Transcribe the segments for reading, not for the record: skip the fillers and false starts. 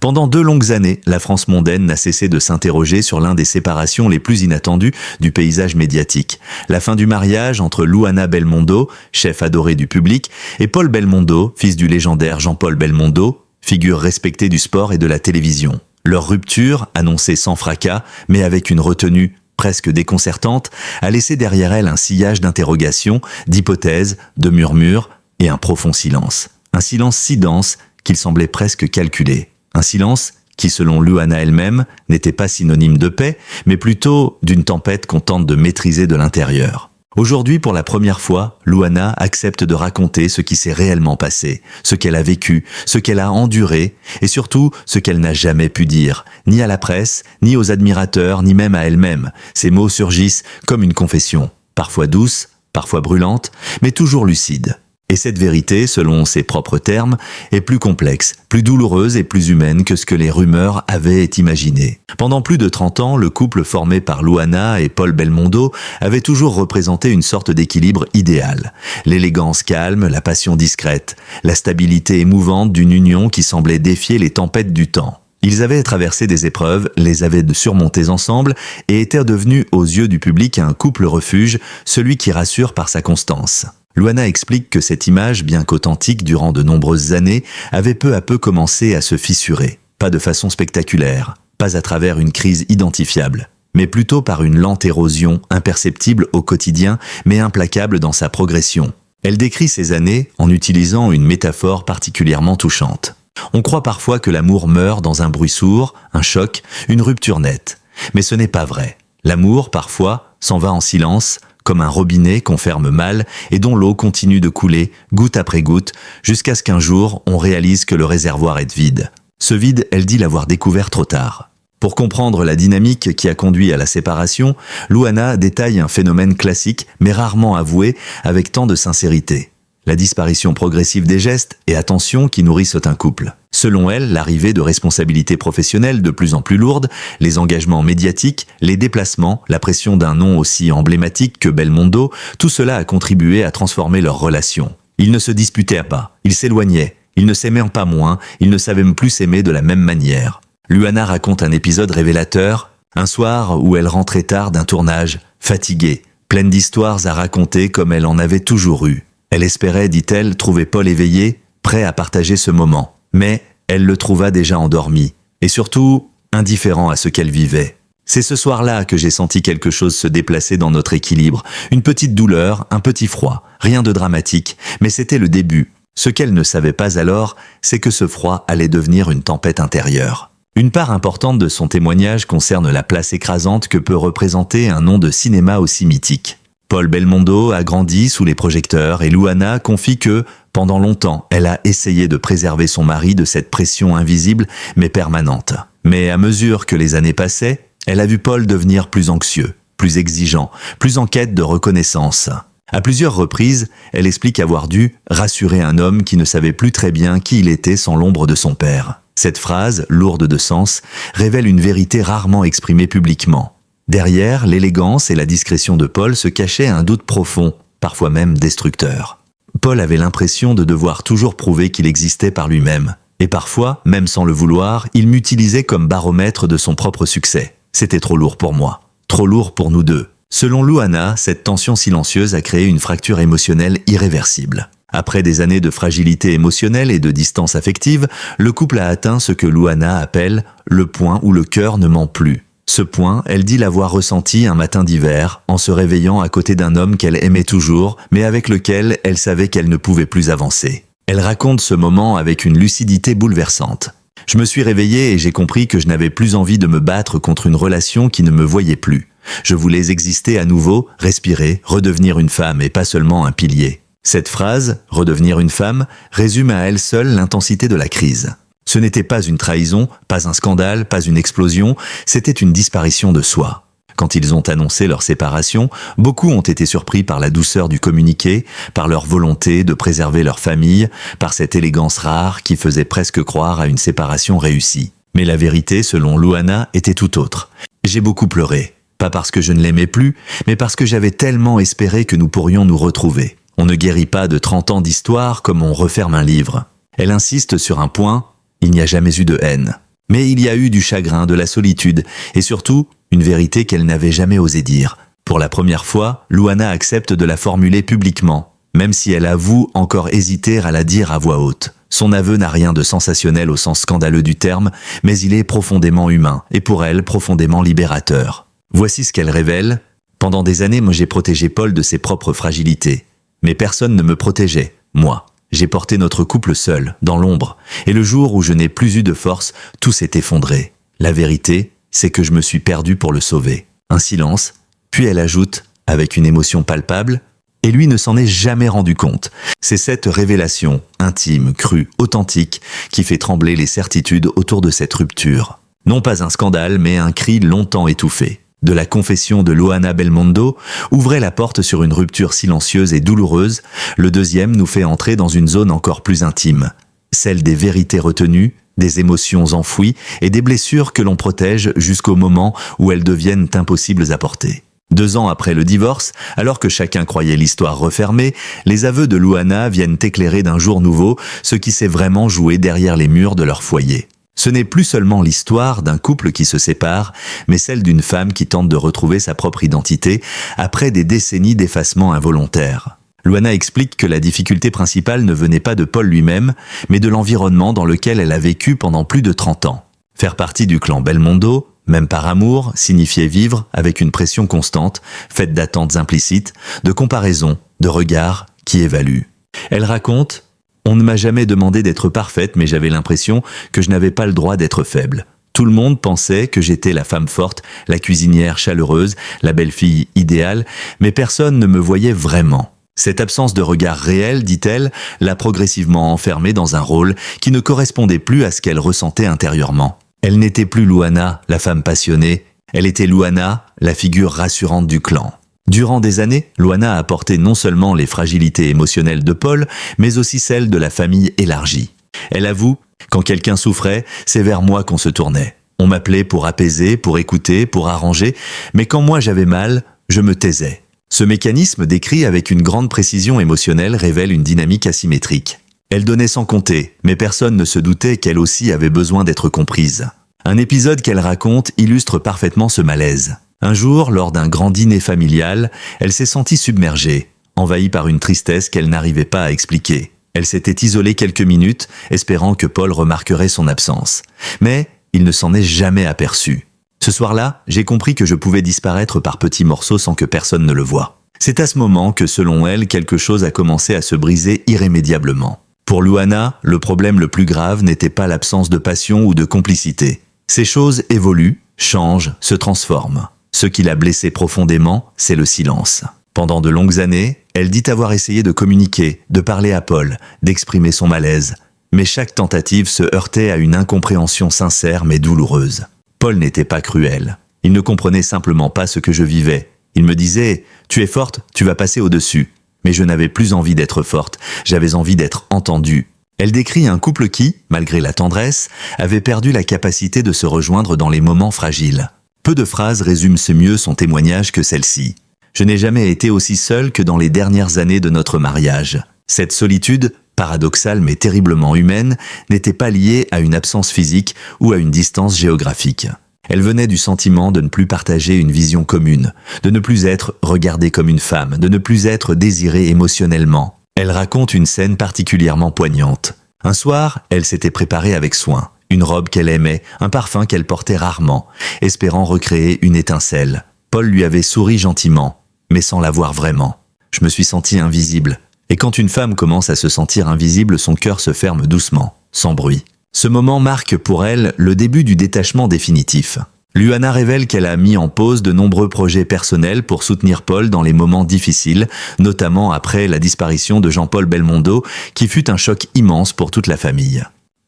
Pendant 2 longues années, la France mondaine n'a cessé de s'interroger sur l'un des séparations les plus inattendues du paysage médiatique. La fin du mariage entre Louana Belmondo, chef adoré du public, et Paul Belmondo, fils du légendaire Jean-Paul Belmondo, figure respectée du sport et de la télévision. Leur rupture, annoncée sans fracas, mais avec une retenue presque déconcertante, a laissé derrière elle un sillage d'interrogations, d'hypothèses, de murmures et un profond silence. Un silence si dense qu'il semblait presque calculé. Un silence qui, selon Louana elle-même, n'était pas synonyme de paix, mais plutôt d'une tempête qu'on tente de maîtriser de l'intérieur. Aujourd'hui, pour la première fois, Louana accepte de raconter ce qui s'est réellement passé, ce qu'elle a vécu, ce qu'elle a enduré, et surtout ce qu'elle n'a jamais pu dire, ni à la presse, ni aux admirateurs, ni même à elle-même. Ces mots surgissent comme une confession, parfois douce, parfois brûlante, mais toujours lucide. Et cette vérité, selon ses propres termes, est plus complexe, plus douloureuse et plus humaine que ce que les rumeurs avaient imaginé. Pendant plus de 30 ans, le couple formé par Louana et Paul Belmondo avait toujours représenté une sorte d'équilibre idéal. L'élégance calme, la passion discrète, la stabilité émouvante d'une union qui semblait défier les tempêtes du temps. Ils avaient traversé des épreuves, les avaient surmontées ensemble et étaient devenus aux yeux du public un couple refuge, celui qui rassure par sa constance. Louana explique que cette image, bien qu'authentique durant de nombreuses années, avait peu à peu commencé à se fissurer. Pas de façon spectaculaire, pas à travers une crise identifiable, mais plutôt par une lente érosion, imperceptible au quotidien, mais implacable dans sa progression. Elle décrit ces années en utilisant une métaphore particulièrement touchante. On croit parfois que l'amour meurt dans un bruit sourd, un choc, une rupture nette. Mais ce n'est pas vrai. L'amour, parfois, s'en va en silence, comme un robinet qu'on ferme mal et dont l'eau continue de couler, goutte après goutte, jusqu'à ce qu'un jour, on réalise que le réservoir est vide. Ce vide, elle dit l'avoir découvert trop tard. Pour comprendre la dynamique qui a conduit à la séparation, Louana détaille un phénomène classique, mais rarement avoué, avec tant de sincérité. La disparition progressive des gestes et attentions qui nourrissent un couple. Selon elle, l'arrivée de responsabilités professionnelles de plus en plus lourdes, les engagements médiatiques, les déplacements, la pression d'un nom aussi emblématique que Belmondo, tout cela a contribué à transformer leur relation. Ils ne se disputaient pas, ils s'éloignaient, ils ne s'aimaient pas moins, ils ne savaient plus s'aimer de la même manière. Louana raconte un épisode révélateur, un soir où elle rentrait tard d'un tournage, fatiguée, pleine d'histoires à raconter comme elle en avait toujours eu. Elle espérait, dit-elle, trouver Paul éveillé, prêt à partager ce moment. Mais elle le trouva déjà endormi, et surtout indifférent à ce qu'elle vivait. C'est ce soir-là que j'ai senti quelque chose se déplacer dans notre équilibre. Une petite douleur, un petit froid, rien de dramatique, mais c'était le début. Ce qu'elle ne savait pas alors, c'est que ce froid allait devenir une tempête intérieure. Une part importante de son témoignage concerne la place écrasante que peut représenter un nom de cinéma aussi mythique. Paul Belmondo a grandi sous les projecteurs et Louana confie que, pendant longtemps, elle a essayé de préserver son mari de cette pression invisible mais permanente. Mais à mesure que les années passaient, elle a vu Paul devenir plus anxieux, plus exigeant, plus en quête de reconnaissance. À plusieurs reprises, elle explique avoir dû rassurer un homme qui ne savait plus très bien qui il était sans l'ombre de son père. Cette phrase, lourde de sens, révèle une vérité rarement exprimée publiquement. Derrière l'élégance et la discrétion de Paul se cachait un doute profond, parfois même destructeur. Paul avait l'impression de devoir toujours prouver qu'il existait par lui-même. Et parfois, même sans le vouloir, il m'utilisait comme baromètre de son propre succès. C'était trop lourd pour moi, trop lourd pour nous deux. Selon Louana, cette tension silencieuse a créé une fracture émotionnelle irréversible. Après des années de fragilité émotionnelle et de distance affective, le couple a atteint ce que Louana appelle « le point où le cœur ne ment plus ». Ce point, elle dit l'avoir ressenti un matin d'hiver, en se réveillant à côté d'un homme qu'elle aimait toujours, mais avec lequel elle savait qu'elle ne pouvait plus avancer. Elle raconte ce moment avec une lucidité bouleversante. « Je me suis réveillée et j'ai compris que je n'avais plus envie de me battre contre une relation qui ne me voyait plus. Je voulais exister à nouveau, respirer, redevenir une femme et pas seulement un pilier. » Cette phrase, « redevenir une femme », résume à elle seule l'intensité de la crise. Ce n'était pas une trahison, pas un scandale, pas une explosion, c'était une disparition de soi. Quand ils ont annoncé leur séparation, beaucoup ont été surpris par la douceur du communiqué, par leur volonté de préserver leur famille, par cette élégance rare qui faisait presque croire à une séparation réussie. Mais la vérité, selon Louana, était tout autre. J'ai beaucoup pleuré, pas parce que je ne l'aimais plus, mais parce que j'avais tellement espéré que nous pourrions nous retrouver. On ne guérit pas de 30 ans d'histoire comme on referme un livre. Elle insiste sur un point. Il n'y a jamais eu de haine. Mais il y a eu du chagrin, de la solitude, et surtout, une vérité qu'elle n'avait jamais osé dire. Pour la première fois, Luana accepte de la formuler publiquement, même si elle avoue encore hésiter à la dire à voix haute. Son aveu n'a rien de sensationnel au sens scandaleux du terme, mais il est profondément humain, et pour elle, profondément libérateur. Voici ce qu'elle révèle. Pendant des années, moi j'ai protégé Paul de ses propres fragilités. Mais personne ne me protégeait, moi. J'ai porté notre couple seul, dans l'ombre, et le jour où je n'ai plus eu de force, tout s'est effondré. La vérité, c'est que je me suis perdu pour le sauver. Un silence, puis elle ajoute, avec une émotion palpable, et lui ne s'en est jamais rendu compte. C'est cette révélation, intime, crue, authentique, qui fait trembler les certitudes autour de cette rupture. Non pas un scandale, mais un cri longtemps étouffé. De la confession de Luana Belmondo ouvrait la porte sur une rupture silencieuse et douloureuse. Le deuxième nous fait entrer dans une zone encore plus intime, celle des vérités retenues, des émotions enfouies et des blessures que l'on protège jusqu'au moment où elles deviennent impossibles à porter. 2 ans après le divorce, alors que chacun croyait l'histoire refermée, les aveux de Luana viennent éclairer d'un jour nouveau ce qui s'est vraiment joué derrière les murs de leur foyer. Ce n'est plus seulement l'histoire d'un couple qui se sépare, mais celle d'une femme qui tente de retrouver sa propre identité après des décennies d'effacement involontaire. Luana explique que la difficulté principale ne venait pas de Paul lui-même, mais de l'environnement dans lequel elle a vécu pendant plus de 30 ans. Faire partie du clan Belmondo, même par amour, signifiait vivre avec une pression constante, faite d'attentes implicites, de comparaisons, de regards qui évaluent. Elle raconte: on ne m'a jamais demandé d'être parfaite, mais j'avais l'impression que je n'avais pas le droit d'être faible. Tout le monde pensait que j'étais la femme forte, la cuisinière chaleureuse, la belle-fille idéale, mais personne ne me voyait vraiment. Cette absence de regard réel, dit-elle, l'a progressivement enfermée dans un rôle qui ne correspondait plus à ce qu'elle ressentait intérieurement. Elle n'était plus Luana, la femme passionnée, elle était Luana, la figure rassurante du clan. Durant des années, Luana a porté non seulement les fragilités émotionnelles de Paul, mais aussi celles de la famille élargie. Elle avoue, quand quelqu'un souffrait, c'est vers moi qu'on se tournait. On m'appelait pour apaiser, pour écouter, pour arranger, mais quand moi j'avais mal, je me taisais. Ce mécanisme décrit avec une grande précision émotionnelle révèle une dynamique asymétrique. Elle donnait sans compter, mais personne ne se doutait qu'elle aussi avait besoin d'être comprise. Un épisode qu'elle raconte illustre parfaitement ce malaise. Un jour, lors d'un grand dîner familial, elle s'est sentie submergée, envahie par une tristesse qu'elle n'arrivait pas à expliquer. Elle s'était isolée quelques minutes, espérant que Paul remarquerait son absence. Mais il ne s'en est jamais aperçu. Ce soir-là, j'ai compris que je pouvais disparaître par petits morceaux sans que personne ne le voie. C'est à ce moment que, selon elle, quelque chose a commencé à se briser irrémédiablement. Pour Luana, le problème le plus grave n'était pas l'absence de passion ou de complicité. Ces choses évoluent, changent, se transforment. Ce qui l'a blessée profondément, c'est le silence. Pendant de longues années, elle dit avoir essayé de communiquer, de parler à Paul, d'exprimer son malaise. Mais chaque tentative se heurtait à une incompréhension sincère mais douloureuse. Paul n'était pas cruel. Il ne comprenait simplement pas ce que je vivais. Il me disait « Tu es forte, tu vas passer au-dessus ». Mais je n'avais plus envie d'être forte, j'avais envie d'être entendue. Elle décrit un couple qui, malgré la tendresse, avait perdu la capacité de se rejoindre dans les moments fragiles. Peu de phrases résument mieux son témoignage que celle-ci. Je n'ai jamais été aussi seule que dans les dernières années de notre mariage. Cette solitude, paradoxale mais terriblement humaine, n'était pas liée à une absence physique ou à une distance géographique. Elle venait du sentiment de ne plus partager une vision commune, de ne plus être regardée comme une femme, de ne plus être désirée émotionnellement. Elle raconte une scène particulièrement poignante. Un soir, elle s'était préparée avec soin. Une robe qu'elle aimait, un parfum qu'elle portait rarement, espérant recréer une étincelle. Paul lui avait souri gentiment, mais sans la voir vraiment. Je me suis sentie invisible. Et quand une femme commence à se sentir invisible, son cœur se ferme doucement, sans bruit. Ce moment marque pour elle le début du détachement définitif. Luana révèle qu'elle a mis en pause de nombreux projets personnels pour soutenir Paul dans les moments difficiles, notamment après la disparition de Jean-Paul Belmondo, qui fut un choc immense pour toute la famille.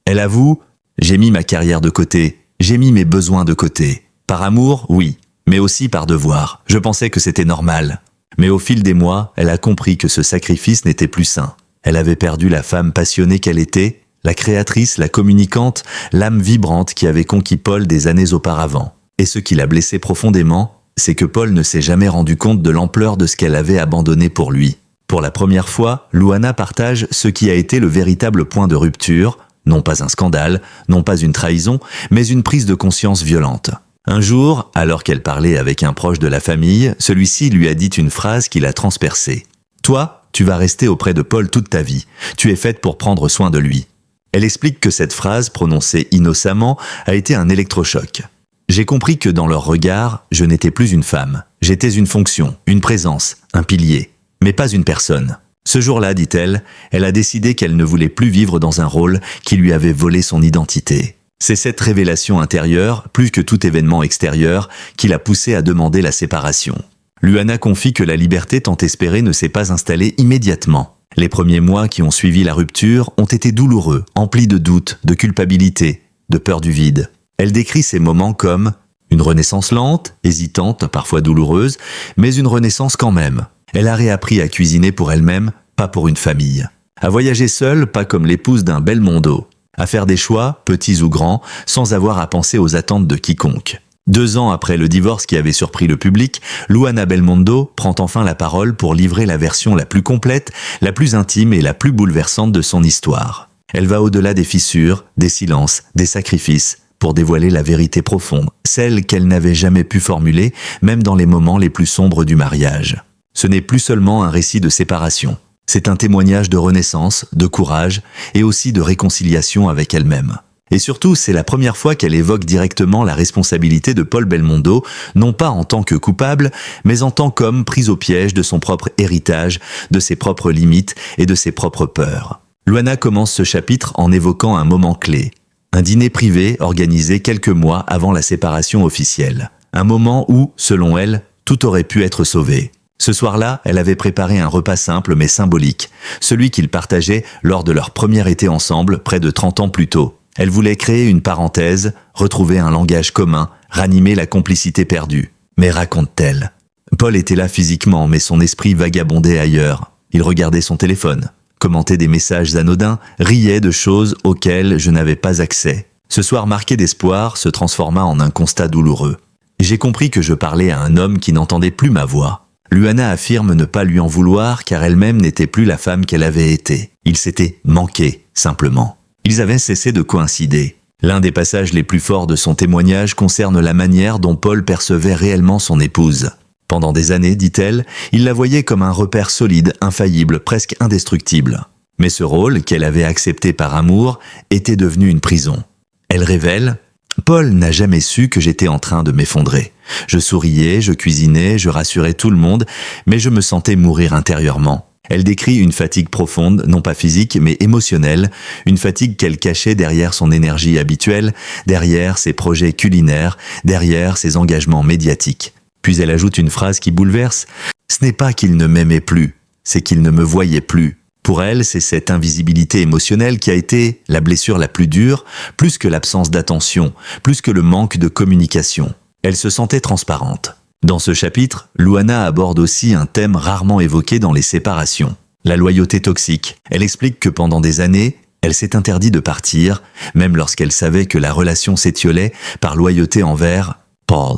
Elle avoue « J'ai mis ma carrière de côté, j'ai mis mes besoins de côté. Par amour, oui, mais aussi par devoir. Je pensais que c'était normal. » Mais au fil des mois, elle a compris que ce sacrifice n'était plus sain. Elle avait perdu la femme passionnée qu'elle était, la créatrice, la communicante, l'âme vibrante qui avait conquis Paul des années auparavant. Et ce qui l'a blessée profondément, c'est que Paul ne s'est jamais rendu compte de l'ampleur de ce qu'elle avait abandonné pour lui. Pour la première fois, Luana partage ce qui a été le véritable point de rupture, Non pas un scandale, non pas une trahison, mais une prise de conscience violente. Un jour, alors qu'elle parlait avec un proche de la famille, celui-ci lui a dit une phrase qui l'a transpercée. « Toi, tu vas rester auprès de Paul toute ta vie. Tu es faite pour prendre soin de lui. » Elle explique que cette phrase, prononcée innocemment, a été un électrochoc. J'ai compris que dans leur regard, je n'étais plus une femme. J'étais une fonction, une présence, un pilier, mais pas une personne. Ce jour-là, dit-elle, elle a décidé qu'elle ne voulait plus vivre dans un rôle qui lui avait volé son identité. C'est cette révélation intérieure, plus que tout événement extérieur, qui l'a poussée à demander la séparation. Luana confie que la liberté tant espérée ne s'est pas installée immédiatement. Les premiers mois qui ont suivi la rupture ont été douloureux, emplis de doutes, de culpabilité, de peur du vide. Elle décrit ces moments comme une renaissance lente, hésitante, parfois douloureuse, mais une renaissance quand même. Elle a réappris à cuisiner pour elle-même, pas pour une famille. À voyager seule, pas comme l'épouse d'un Belmondo. À faire des choix, petits ou grands, sans avoir à penser aux attentes de quiconque. 2 ans après le divorce qui avait surpris le public, Luana Belmondo prend enfin la parole pour livrer la version la plus complète, la plus intime et la plus bouleversante de son histoire. Elle va au-delà des fissures, des silences, des sacrifices, pour dévoiler la vérité profonde, celle qu'elle n'avait jamais pu formuler, même dans les moments les plus sombres du mariage. Ce n'est plus seulement un récit de séparation. C'est un témoignage de renaissance, de courage et aussi de réconciliation avec elle-même. Et surtout, c'est la première fois qu'elle évoque directement la responsabilité de Paul Belmondo, non pas en tant que coupable, mais en tant qu'homme pris au piège de son propre héritage, de ses propres limites et de ses propres peurs. Luana commence ce chapitre en évoquant un moment clé. Un dîner privé organisé quelques mois avant la séparation officielle. Un moment où, selon elle, tout aurait pu être sauvé. Ce soir-là, elle avait préparé un repas simple mais symbolique, celui qu'ils partageaient lors de leur premier été ensemble, près de 30 ans plus tôt. Elle voulait créer une parenthèse, retrouver un langage commun, ranimer la complicité perdue. Mais raconte-t-elle. Paul était là physiquement, mais son esprit vagabondait ailleurs. Il regardait son téléphone, commentait des messages anodins, riait de choses auxquelles je n'avais pas accès. Ce soir marqué d'espoir se transforma en un constat douloureux. J'ai compris que je parlais à un homme qui n'entendait plus ma voix. Luana affirme ne pas lui en vouloir car elle-même n'était plus la femme qu'elle avait été. Ils s'étaient manqués, simplement. Ils avaient cessé de coïncider. L'un des passages les plus forts de son témoignage concerne la manière dont Paul percevait réellement son épouse. Pendant des années, dit-elle, il la voyait comme un repère solide, infaillible, presque indestructible. Mais ce rôle, qu'elle avait accepté par amour, était devenu une prison. Elle révèle « Paul n'a jamais su que j'étais en train de m'effondrer. Je souriais, je cuisinais, je rassurais tout le monde, mais je me sentais mourir intérieurement. » Elle décrit une fatigue profonde, non pas physique, mais émotionnelle, une fatigue qu'elle cachait derrière son énergie habituelle, derrière ses projets culinaires, derrière ses engagements médiatiques. Puis elle ajoute une phrase qui bouleverse « Ce n'est pas qu'il ne m'aimait plus, c'est qu'il ne me voyait plus. » Pour elle, c'est cette invisibilité émotionnelle qui a été la blessure la plus dure, plus que l'absence d'attention, plus que le manque de communication. Elle se sentait transparente. Dans ce chapitre, Luana aborde aussi un thème rarement évoqué dans les séparations, la loyauté toxique. Elle explique que pendant des années, elle s'est interdit de partir, même lorsqu'elle savait que la relation s'étiolait par loyauté envers Paul,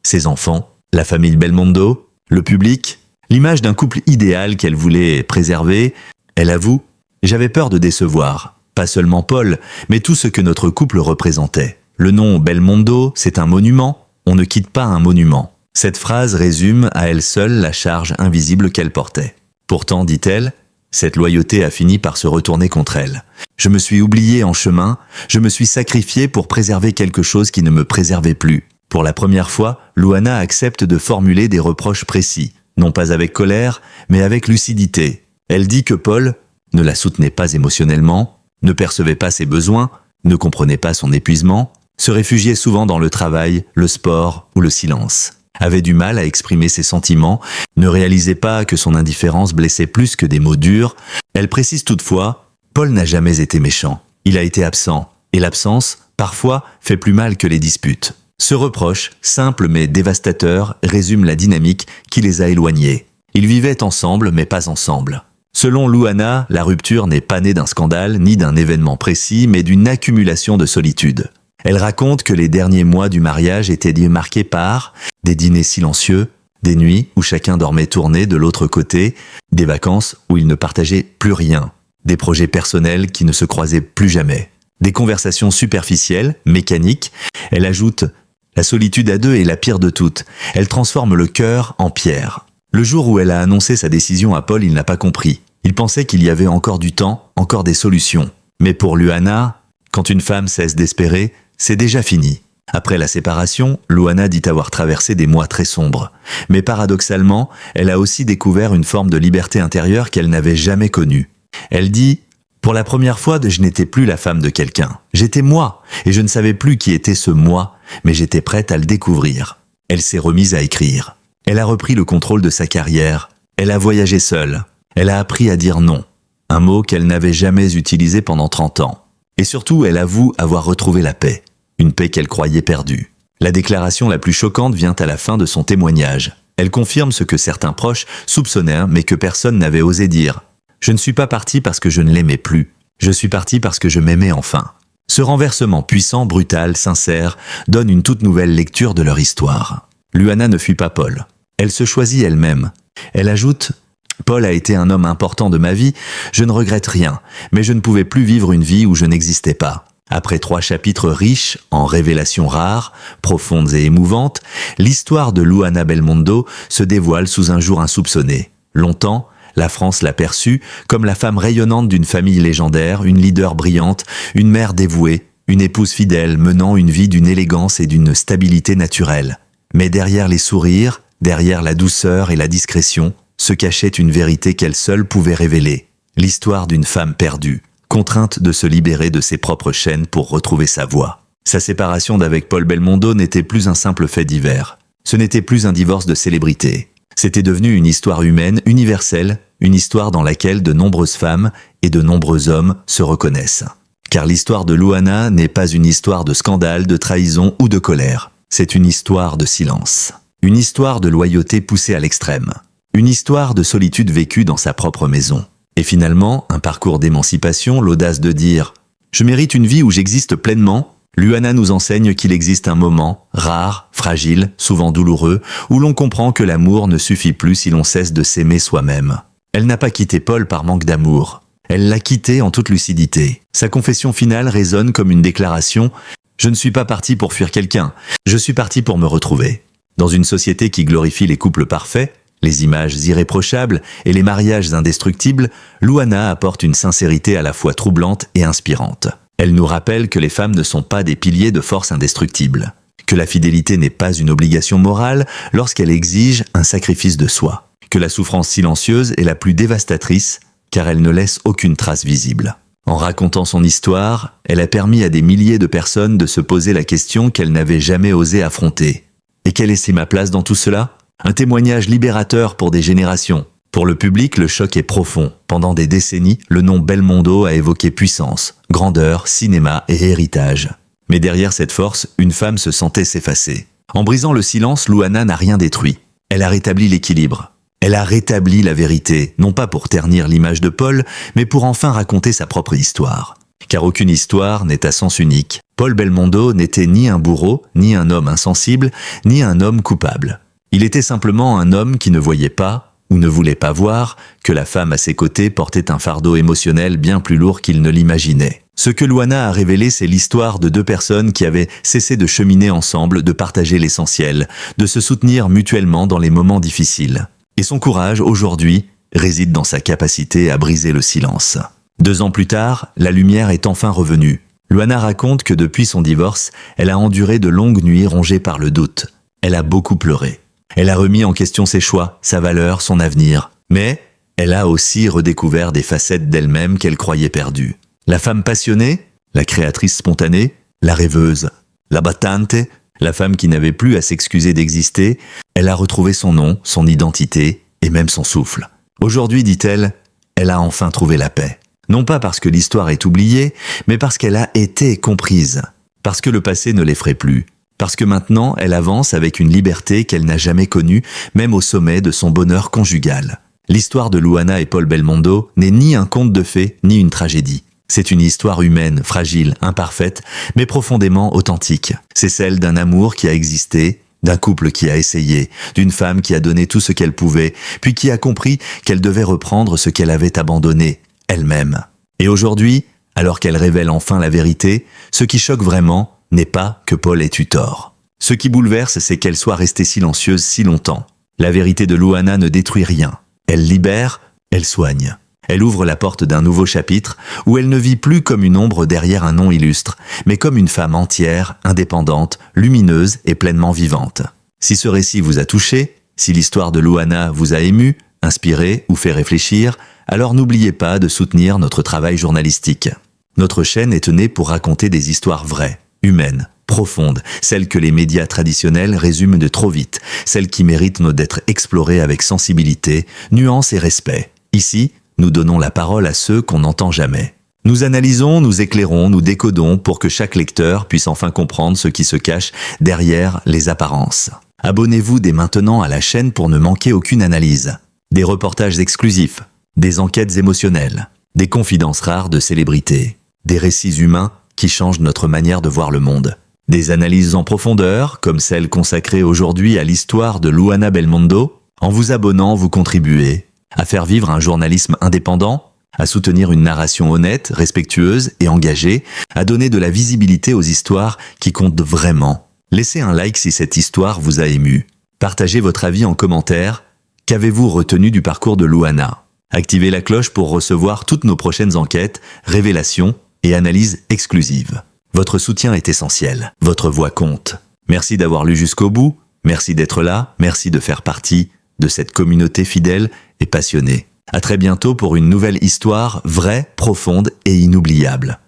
ses enfants, la famille Belmondo, le public, l'image d'un couple idéal qu'elle voulait préserver. Elle avoue « J'avais peur de décevoir, pas seulement Paul, mais tout ce que notre couple représentait. Le nom Belmondo, c'est un monument, on ne quitte pas un monument. » Cette phrase résume à elle seule la charge invisible qu'elle portait. Pourtant, dit-elle, cette loyauté a fini par se retourner contre elle. Je me suis oubliée en chemin, je me suis sacrifiée pour préserver quelque chose qui ne me préservait plus. Pour la première fois, Luana accepte de formuler des reproches précis, non pas avec colère, mais avec lucidité. Elle dit que Paul ne la soutenait pas émotionnellement, ne percevait pas ses besoins, ne comprenait pas son épuisement, se réfugiait souvent dans le travail, le sport ou le silence. Avait du mal à exprimer ses sentiments, ne réalisait pas que son indifférence blessait plus que des mots durs. Elle précise toutefois, Paul n'a jamais été méchant. Il a été absent, et l'absence, parfois, fait plus mal que les disputes. Ce reproche, simple mais dévastateur, résume la dynamique qui les a éloignés. Ils vivaient ensemble, mais pas ensemble. Selon Luana, la rupture n'est pas née d'un scandale ni d'un événement précis, mais d'une accumulation de solitude. Elle raconte que les derniers mois du mariage étaient marqués par des dîners silencieux, des nuits où chacun dormait tourné de l'autre côté, des vacances où ils ne partageaient plus rien, des projets personnels qui ne se croisaient plus jamais. Des conversations superficielles, mécaniques. Elle ajoute « La solitude à deux est la pire de toutes. Elle transforme le cœur en pierre. » Le jour où elle a annoncé sa décision à Paul, il n'a pas compris. Il pensait qu'il y avait encore du temps, encore des solutions. Mais pour Luana, quand une femme cesse d'espérer, c'est déjà fini. Après la séparation, Luana dit avoir traversé des mois très sombres. Mais paradoxalement, elle a aussi découvert une forme de liberté intérieure qu'elle n'avait jamais connue. Elle dit « Pour la première fois, je n'étais plus la femme de quelqu'un. J'étais moi, et je ne savais plus qui était ce moi, mais j'étais prête à le découvrir. » Elle s'est remise à écrire. Elle a repris le contrôle de sa carrière. Elle a voyagé seule. Elle a appris à dire non. Un mot qu'elle n'avait jamais utilisé pendant 30 ans. Et surtout, elle avoue avoir retrouvé la paix. Une paix qu'elle croyait perdue. La déclaration la plus choquante vient à la fin de son témoignage. Elle confirme ce que certains proches soupçonnaient, mais que personne n'avait osé dire. « Je ne suis pas partie parce que je ne l'aimais plus. Je suis partie parce que je m'aimais enfin. » Ce renversement puissant, brutal, sincère, donne une toute nouvelle lecture de leur histoire. Luana ne fuit pas Paul. Elle se choisit elle-même. Elle ajoute « Paul a été un homme important de ma vie, je ne regrette rien, mais je ne pouvais plus vivre une vie où je n'existais pas. » Après 3 chapitres riches en révélations rares, profondes et émouvantes, l'histoire de Luana Belmondo se dévoile sous un jour insoupçonné. Longtemps, la France l'a perçue comme la femme rayonnante d'une famille légendaire, une leader brillante, une mère dévouée, une épouse fidèle menant une vie d'une élégance et d'une stabilité naturelle. Mais derrière les sourires, derrière la douceur et la discrétion, se cachait une vérité qu'elle seule pouvait révéler. L'histoire d'une femme perdue, contrainte de se libérer de ses propres chaînes pour retrouver sa voie. Sa séparation d'avec Paul Belmondo n'était plus un simple fait divers. Ce n'était plus un divorce de célébrité. C'était devenu une histoire humaine, universelle, une histoire dans laquelle de nombreuses femmes et de nombreux hommes se reconnaissent. Car l'histoire de Luana n'est pas une histoire de scandale, de trahison ou de colère. C'est une histoire de silence. Une histoire de loyauté poussée à l'extrême. Une histoire de solitude vécue dans sa propre maison. Et finalement, un parcours d'émancipation, l'audace de dire « Je mérite une vie où j'existe pleinement », Luana nous enseigne qu'il existe un moment, rare, fragile, souvent douloureux, où l'on comprend que l'amour ne suffit plus si l'on cesse de s'aimer soi-même. Elle n'a pas quitté Paul par manque d'amour. Elle l'a quitté en toute lucidité. Sa confession finale résonne comme une déclaration « Je ne suis pas partie pour fuir quelqu'un, je suis partie pour me retrouver ». Dans une société qui glorifie les couples parfaits, les images irréprochables et les mariages indestructibles, Luana apporte une sincérité à la fois troublante et inspirante. Elle nous rappelle que les femmes ne sont pas des piliers de force indestructibles, que la fidélité n'est pas une obligation morale lorsqu'elle exige un sacrifice de soi, que la souffrance silencieuse est la plus dévastatrice car elle ne laisse aucune trace visible. En racontant son histoire, elle a permis à des milliers de personnes de se poser la question qu'elles n'avaient jamais osé affronter. Et quelle est ma place dans tout cela ? Un témoignage libérateur pour des générations. Pour le public, le choc est profond. Pendant des décennies, le nom Belmondo a évoqué puissance, grandeur, cinéma et héritage. Mais derrière cette force, une femme se sentait s'effacer. En brisant le silence, Luana n'a rien détruit. Elle a rétabli l'équilibre. Elle a rétabli la vérité, non pas pour ternir l'image de Paul, mais pour enfin raconter sa propre histoire. Car aucune histoire n'est à sens unique. Paul Belmondo n'était ni un bourreau, ni un homme insensible, ni un homme coupable. Il était simplement un homme qui ne voyait pas, ou ne voulait pas voir, que la femme à ses côtés portait un fardeau émotionnel bien plus lourd qu'il ne l'imaginait. Ce que Luana a révélé, c'est l'histoire de 2 personnes qui avaient cessé de cheminer ensemble, de partager l'essentiel, de se soutenir mutuellement dans les moments difficiles. Et son courage, aujourd'hui, réside dans sa capacité à briser le silence. 2 ans plus tard, la lumière est enfin revenue. Luana raconte que depuis son divorce, elle a enduré de longues nuits rongées par le doute. Elle a beaucoup pleuré. Elle a remis en question ses choix, sa valeur, son avenir. Mais elle a aussi redécouvert des facettes d'elle-même qu'elle croyait perdues. La femme passionnée, la créatrice spontanée, la rêveuse, la battante, la femme qui n'avait plus à s'excuser d'exister, elle a retrouvé son nom, son identité et même son souffle. Aujourd'hui, dit-elle, elle a enfin trouvé la paix. Non pas parce que l'histoire est oubliée, mais parce qu'elle a été comprise. Parce que le passé ne l'effraie plus. Parce que maintenant, elle avance avec une liberté qu'elle n'a jamais connue, même au sommet de son bonheur conjugal. L'histoire de Luana et Paul Belmondo n'est ni un conte de fées, ni une tragédie. C'est une histoire humaine, fragile, imparfaite, mais profondément authentique. C'est celle d'un amour qui a existé, d'un couple qui a essayé, d'une femme qui a donné tout ce qu'elle pouvait, puis qui a compris qu'elle devait reprendre ce qu'elle avait abandonné, elle-même. Et aujourd'hui, Alors qu'elle révèle enfin la vérité, ce qui choque vraiment n'est pas que Paul ait eu tort. Ce qui bouleverse, c'est qu'elle soit restée silencieuse si longtemps. La vérité de Luana ne détruit rien. Elle libère, elle soigne. Elle ouvre la porte d'un nouveau chapitre où elle ne vit plus comme une ombre derrière un nom illustre, mais comme une femme entière, indépendante, lumineuse et pleinement vivante. Si ce récit vous a touché, si l'histoire de Luana vous a ému, inspiré ou fait réfléchir, alors n'oubliez pas de soutenir notre travail journalistique. Notre chaîne est née pour raconter des histoires vraies, humaines, profondes, celles que les médias traditionnels résument de trop vite, celles qui méritent d'être explorées avec sensibilité, nuance et respect. Ici, nous donnons la parole à ceux qu'on n'entend jamais. Nous analysons, nous éclairons, nous décodons pour que chaque lecteur puisse enfin comprendre ce qui se cache derrière les apparences. Abonnez-vous dès maintenant à la chaîne pour ne manquer aucune analyse. Des reportages exclusifs, des enquêtes émotionnelles, des confidences rares de célébrités, des récits humains qui changent notre manière de voir le monde. Des analyses en profondeur, comme celle consacrée aujourd'hui à l'histoire de Luana Belmondo. En vous abonnant, vous contribuez à faire vivre un journalisme indépendant, à soutenir une narration honnête, respectueuse et engagée, à donner de la visibilité aux histoires qui comptent vraiment. Laissez un like si cette histoire vous a ému. Partagez votre avis en commentaire. Qu'avez-vous retenu du parcours de Luana? Activez la cloche pour recevoir toutes nos prochaines enquêtes, révélations et analyses exclusives. Votre soutien est essentiel. Votre voix compte. Merci d'avoir lu jusqu'au bout. Merci d'être là. Merci de faire partie de cette communauté fidèle et passionnée. À très bientôt pour une nouvelle histoire vraie, profonde et inoubliable.